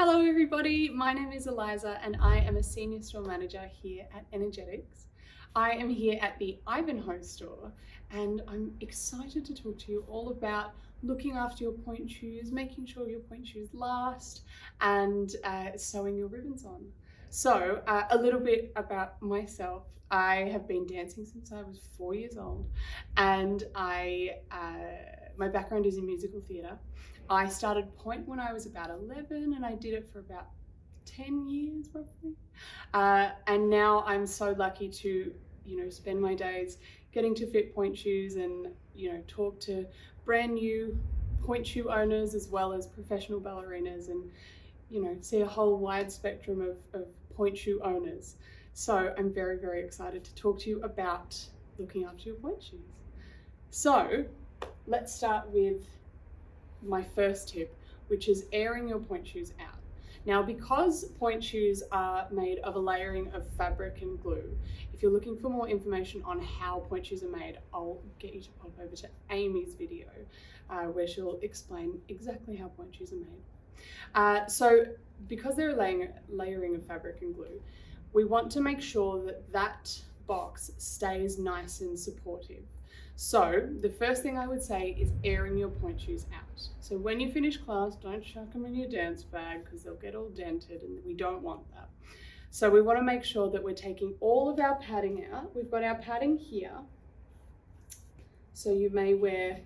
Hello everybody, my name is Eliza and I am a senior store manager here at Energetiks. I am here at the Ivanhoe store and I'm excited to talk to you all about looking after your point shoes, making sure your point shoes last and sewing your ribbons on. So a little bit about myself. I have been dancing since I was 4 years old and my background is in musical theatre. I started Pointe when I was about 11 and I did it for about 10 years roughly. And now I'm so lucky to, spend my days getting to fit point shoes and, talk to brand new point shoe owners as well as professional ballerinas and, see a whole wide spectrum of point shoe owners. So I'm very, very excited to talk to you about looking after your point shoes. So let's start with my first tip, which is airing your point shoes out. Now, because point shoes are made of a layering of fabric and glue, if you're looking for more information on how point shoes are made, I'll get you to pop over to Amy's video where she'll explain exactly how point shoes are made. So because they're a layering of fabric and glue, we want to make sure that that box stays nice and supportive. So the first thing I would say is airing your point shoes out. So when you finish class, don't chuck them in your dance bag because they'll get all dented and we don't want that. So we want to make sure that we're taking all of our padding out. We've got our padding here. So you may wear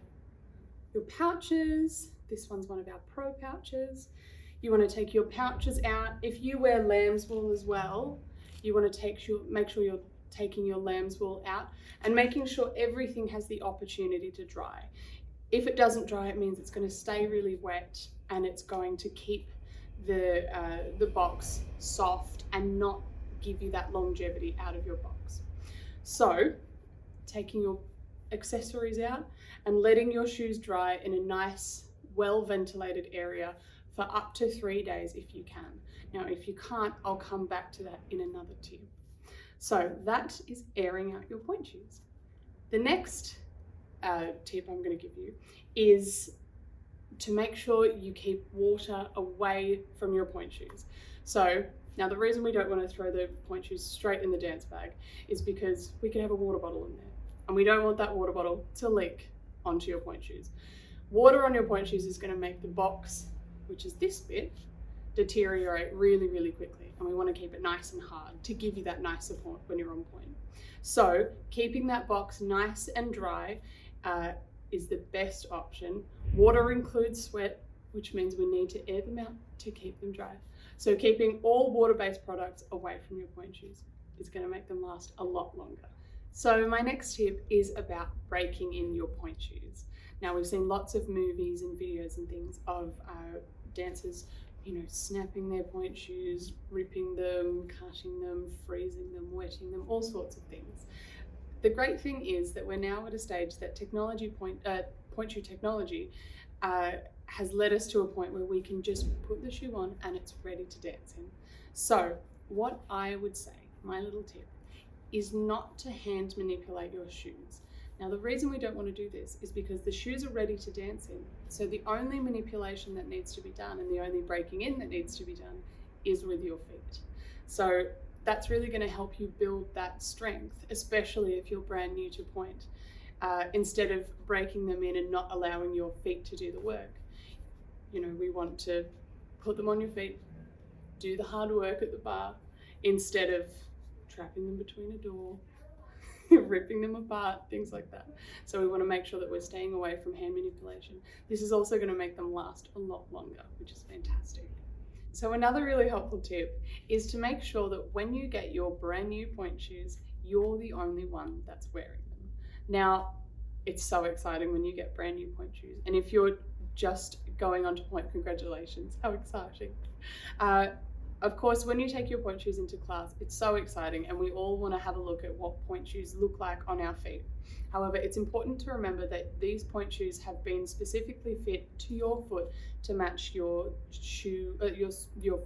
your pouches. This one's one of our pro pouches. You want to take your pouches out. If you wear lamb's wool as well, you want to make sure you're taking your lamb's wool out and making sure everything has the opportunity to dry. If it doesn't dry, it means it's going to stay really wet and it's going to keep the box soft and not give you that longevity out of your box. So taking your accessories out and letting your shoes dry in a nice, well-ventilated area for up to 3 days if you can. Now, if you can't, I'll come back to that in another tip. So that is airing out your point shoes. The next tip I'm going to give you is to make sure you keep water away from your point shoes. So now the reason we don't want to throw the point shoes straight in the dance bag is because we could have a water bottle in there and we don't want that water bottle to leak onto your point shoes. Water on your point shoes is going to make the box, which is this bit, deteriorate really, really quickly. And we want to keep it nice and hard to give you that nice support when you're on point. So keeping that box nice and dry is the best option. Water includes sweat, which means we need to air them out to keep them dry. So keeping all water-based products away from your point shoes is going to make them last a lot longer. So my next tip is about breaking in your point shoes. Now we've seen lots of movies and videos and things of dancers snapping their point shoes, ripping them, cutting them, freezing them, wetting them, all sorts of things. The great thing is that we're now at a stage that point shoe technology has led us to a point where we can just put the shoe on and it's ready to dance in. So what I would say, my little tip, is not to hand manipulate your shoes. Now, the reason we don't want to do this is because the shoes are ready to dance in. So the only manipulation that needs to be done and the only breaking in that needs to be done is with your feet. So that's really going to help you build that strength, especially if you're brand new to point. Instead of breaking them in and not allowing your feet to do the work. We want to put them on your feet, do the hard work at the bar, instead of trapping them between a door, ripping them apart, things like that. So we want to make sure that we're staying away from hand manipulation. This is also going to make them last a lot longer, which is fantastic. So another really helpful tip is to make sure that when you get your brand new point shoes, you're the only one that's wearing them. Now, it's so exciting when you get brand new point shoes. And if you're just going on to point, congratulations, how exciting. Of course, when you take your point shoes into class, it's so exciting and we all want to have a look at what point shoes look like on our feet. However, it's important to remember that these point shoes have been specifically fit to your foot to match your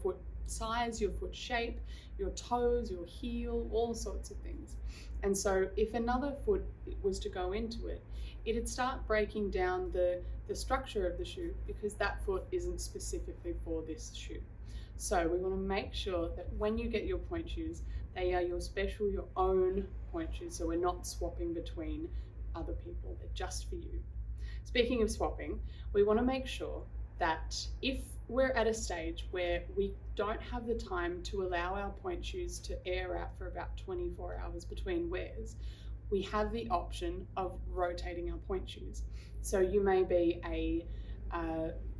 foot size, your foot shape, your toes, your heel, all sorts of things. And so if another foot was to go into it, it'd start breaking down the structure of the shoe because that foot isn't specifically for this shoe. So we want to make sure that when you get your pointe shoes, they are your special, your own pointe shoes. So we're not swapping between other people, they're just for you. Speaking of swapping, we want to make sure that if we're at a stage where we don't have the time to allow our pointe shoes to air out for about 24 hours between wears, we have the option of rotating our pointe shoes. So you may be a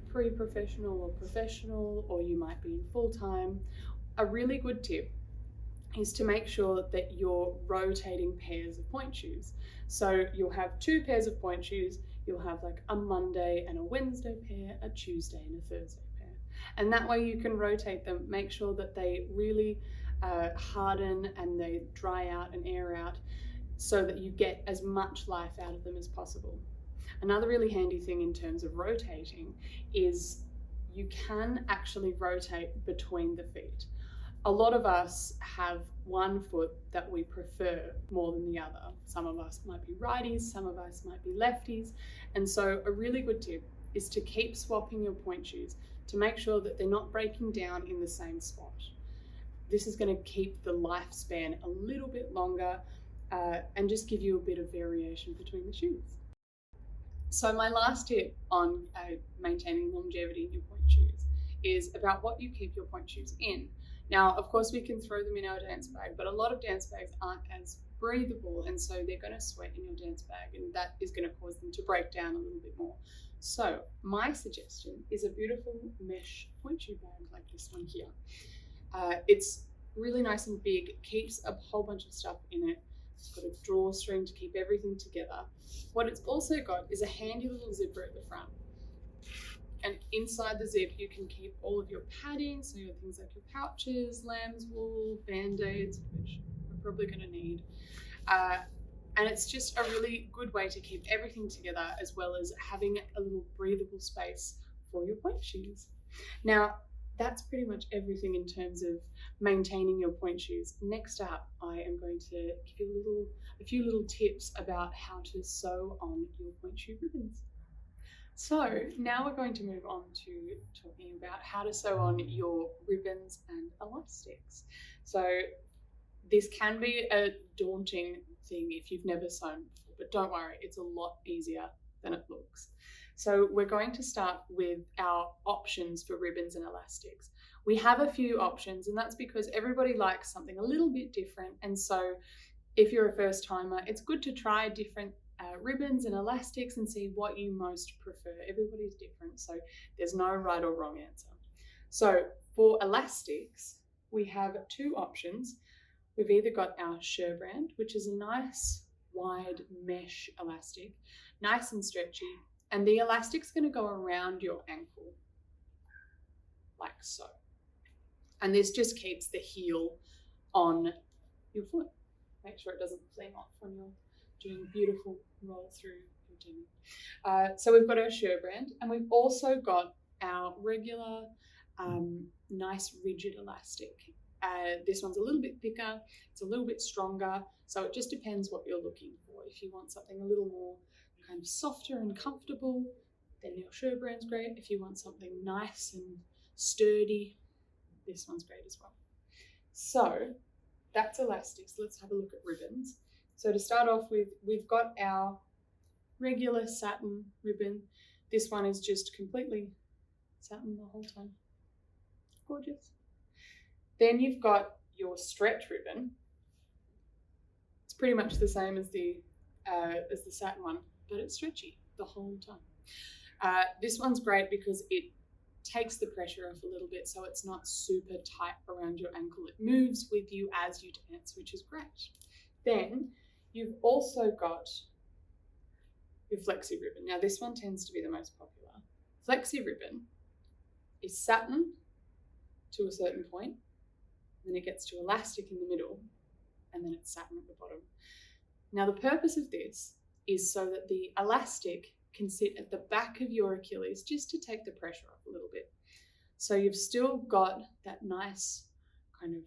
pre-professional or professional, or you might be in full-time. A really good tip is to make sure that you're rotating pairs of pointe shoes. So you'll have 2 pairs of pointe shoes, you'll have like a Monday and a Wednesday pair, a Tuesday and a Thursday pair. And that way you can rotate them, make sure that they really harden and they dry out and air out so that you get as much life out of them as possible. Another really handy thing in terms of rotating is you can actually rotate between the feet. A lot of us have one foot that we prefer more than the other. Some of us might be righties, some of us might be lefties. And so a really good tip is to keep swapping your pointe shoes to make sure that they're not breaking down in the same spot. This is going to keep the lifespan a little bit longer and just give you a bit of variation between the shoes. So my last tip on maintaining longevity in your pointe shoes is about what you keep your pointe shoes in. Now, of course, we can throw them in our dance bag, but a lot of dance bags aren't as breathable, and so they're going to sweat in your dance bag, and that is going to cause them to break down a little bit more. So my suggestion is a beautiful mesh pointe shoe bag like this one here. It's really nice and big, keeps a whole bunch of stuff in it. It's got a drawstring to keep everything together. What it's also got is a handy little zipper at the front. And inside the zip, you can keep all of your padding, so your things like your pouches, lamb's wool, band-aids, which we're probably going to need. And it's just a really good way to keep everything together, as well as having a little breathable space for your pointe shoes. Now, that's pretty much everything in terms of maintaining your pointe shoes. Next up, I am going to give you a few little tips about how to sew on your pointe shoe ribbons. So now we're going to move on to talking about how to sew on your ribbons and elastics. So this can be a daunting thing if you've never sewn before, but don't worry, it's a lot easier than it looks. So we're going to start with our options for ribbons and elastics. We have a few options, and that's because everybody likes something a little bit different. And so if you're a first timer, it's good to try different ribbons and elastics and see what you most prefer. Everybody's different, so there's no right or wrong answer. So for elastics, we have 2 options. We've either got our Sherbrand, which is a nice wide mesh elastic, nice and stretchy, and the elastic's going to go around your ankle, like so. And this just keeps the heel on your foot. Make sure it doesn't fling off when you're doing beautiful roll through your gym. So we've got our Sherbrand, and we've also got our regular nice rigid elastic. This one's a little bit thicker, it's a little bit stronger, so it just depends what you're looking for. If you want something a little more kind of softer and comfortable, then your Sherbrand's great. If you want something nice and sturdy, this one's great as well. So that's elastics. Let's have a look at ribbons. So to start off with, we've got our regular satin ribbon. This one is just completely satin the whole time. Gorgeous. Then you've got your stretch ribbon. It's pretty much the same as the satin one, but it's stretchy the whole time. This one's great because it takes the pressure off a little bit, so it's not super tight around your ankle. It moves with you as you dance, which is great. Then you've also got your flexi ribbon. Now this one tends to be the most popular. Flexi ribbon is satin to a certain point, then it gets to elastic in the middle, and then it's satin at the bottom. Now the purpose of this is so that the elastic can sit at the back of your Achilles just to take the pressure off a little bit. So you've still got that nice kind of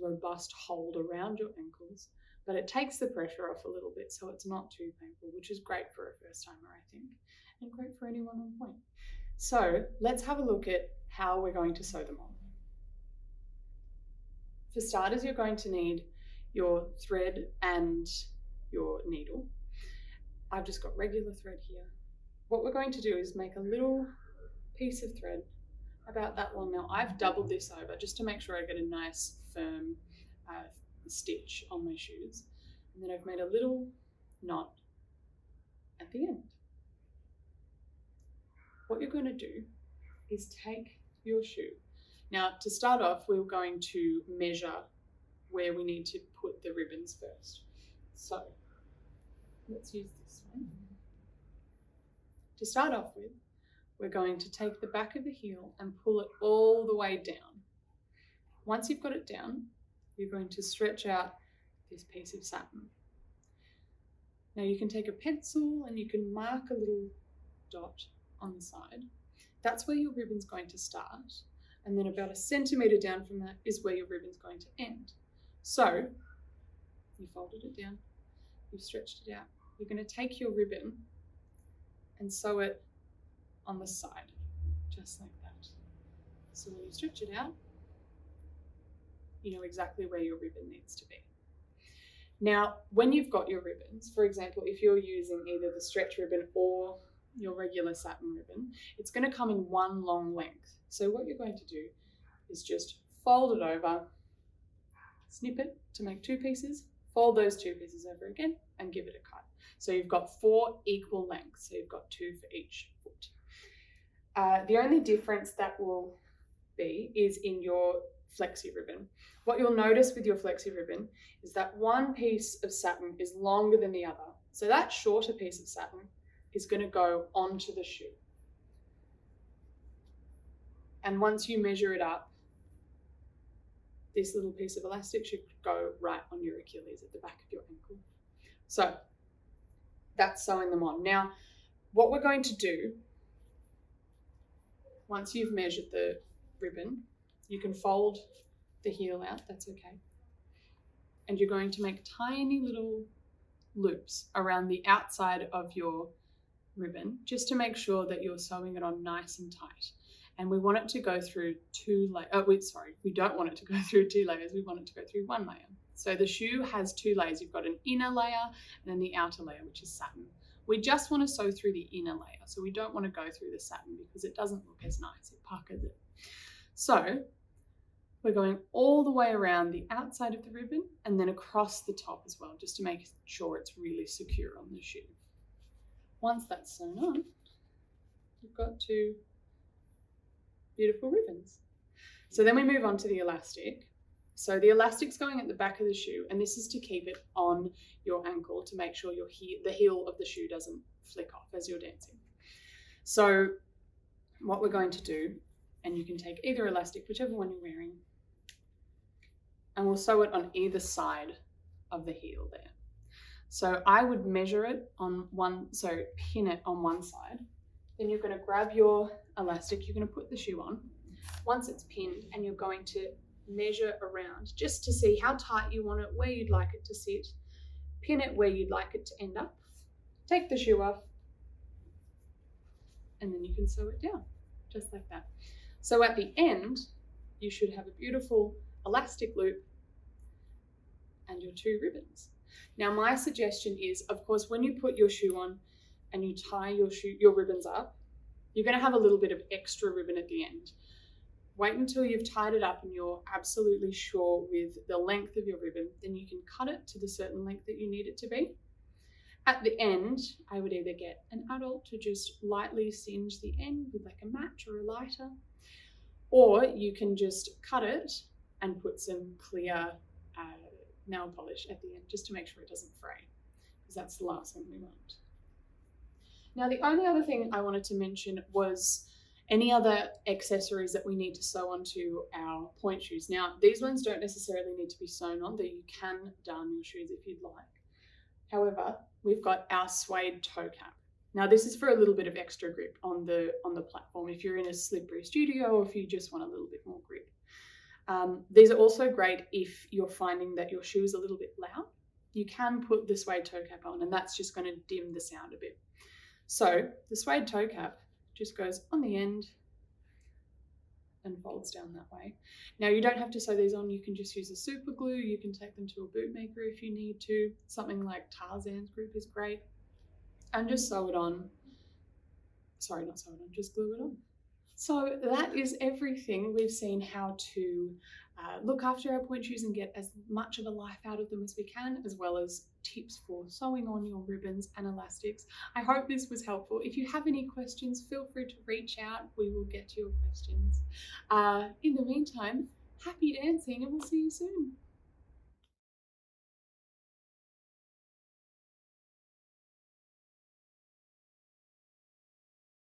robust hold around your ankles, but it takes the pressure off a little bit so it's not too painful, which is great for a first timer, I think, and great for anyone on point. So let's have a look at how we're going to sew them on. For starters, you're going to need your thread and your needle. I've just got regular thread here. What we're going to do is make a little piece of thread about that long. Now I've doubled this over just to make sure I get a nice firm stitch on my shoes. And then I've made a little knot at the end. What you're going to do is take your shoe. Now to start off, we're going to measure where we need to put the ribbons first. So let's use this one. To start off with, we're going to take the back of the heel and pull it all the way down. Once you've got it down, you're going to stretch out this piece of satin. Now you can take a pencil and you can mark a little dot on the side. That's where your ribbon's going to start. And then about 1 centimetre down from that is where your ribbon's going to end. So you folded it down, you've stretched it out. You're going to take your ribbon and sew it on the side, just like that. So when you stretch it out, you know exactly where your ribbon needs to be. Now, when you've got your ribbons, for example, if you're using either the stretch ribbon or your regular satin ribbon, it's going to come in one long length. So what you're going to do is just fold it over, snip it to make 2 pieces, fold those 2 pieces over again and give it a cut. So you've got 4 equal lengths. So you've got 2 for each foot. The only difference that will be is in your flexi ribbon. What you'll notice with your flexi ribbon is that one piece of satin is longer than the other. So that shorter piece of satin is going to go onto the shoe. And once you measure it up, this little piece of elastic should go right on your Achilles at the back of your ankle. So that's sewing them on. Now, what we're going to do, once you've measured the ribbon, you can fold the heel out, that's okay. And you're going to make tiny little loops around the outside of your ribbon, just to make sure that you're sewing it on nice and tight. And we want it to go through 2 layers. We don't want it to go through 2 layers. We want it to go through 1 layer. So the shoe has 2 layers. You've got an inner layer and then the outer layer, which is satin. We just want to sew through the inner layer. So we don't want to go through the satin because it doesn't look as nice. It puckers it. So we're going all the way around the outside of the ribbon and then across the top as well, just to make sure it's really secure on the shoe. Once that's sewn on, you've got 2 beautiful ribbons. So then we move on to the elastic. So the elastic's going at the back of the shoe, and this is to keep it on your ankle to make sure the heel of the shoe doesn't flick off as you're dancing. So what we're going to do, and you can take either elastic, whichever one you're wearing, and we'll sew it on either side of the heel there. So I would measure it on pin it on one side. Then you're going to grab your elastic, you're going to put the shoe on. Once it's pinned, and you're going to measure around just to see how tight you want it, where you'd like it to sit, pin it where you'd like it to end up, take the shoe off, and then you can sew it down, just like that. So at the end, you should have a beautiful elastic loop and your 2 ribbons. Now my suggestion is, of course, when you put your shoe on and you tie your ribbons up, you're going to have a little bit of extra ribbon at the end. Wait until you've tied it up and you're absolutely sure with the length of your ribbon, then you can cut it to the certain length that you need it to be. At the end, I would either get an adult to just lightly singe the end with like a match or a lighter, or you can just cut it and put some clear nail polish at the end just to make sure it doesn't fray, because that's the last thing we want. Now the only other thing I wanted to mention was any other accessories that we need to sew onto our pointe shoes. Now these ones don't necessarily need to be sewn on, though you can darn your shoes if you'd like. However, we've got our suede toe cap. Now this is for a little bit of extra grip on the platform if you're in a slippery studio or if you just want a little bit more grip. These are also great if you're finding that your shoe is a little bit loud. You can put the suede toe cap on, and that's just going to dim the sound a bit. So the suede toe cap just goes on the end and folds down that way. Now you don't have to sew these on, you can just use a super glue, you can take them to a bootmaker if you need to. Something like Tarzan's group is great. And just sew it on. Sorry, not sew it on, just glue it on. So that is everything. We've seen how to look after our point shoes and get as much of a life out of them as we can, as well as tips for sewing on your ribbons and elastics. I hope this was helpful. If you have any questions, feel free to reach out. We will get to your questions. In the meantime, happy dancing and we'll see you soon.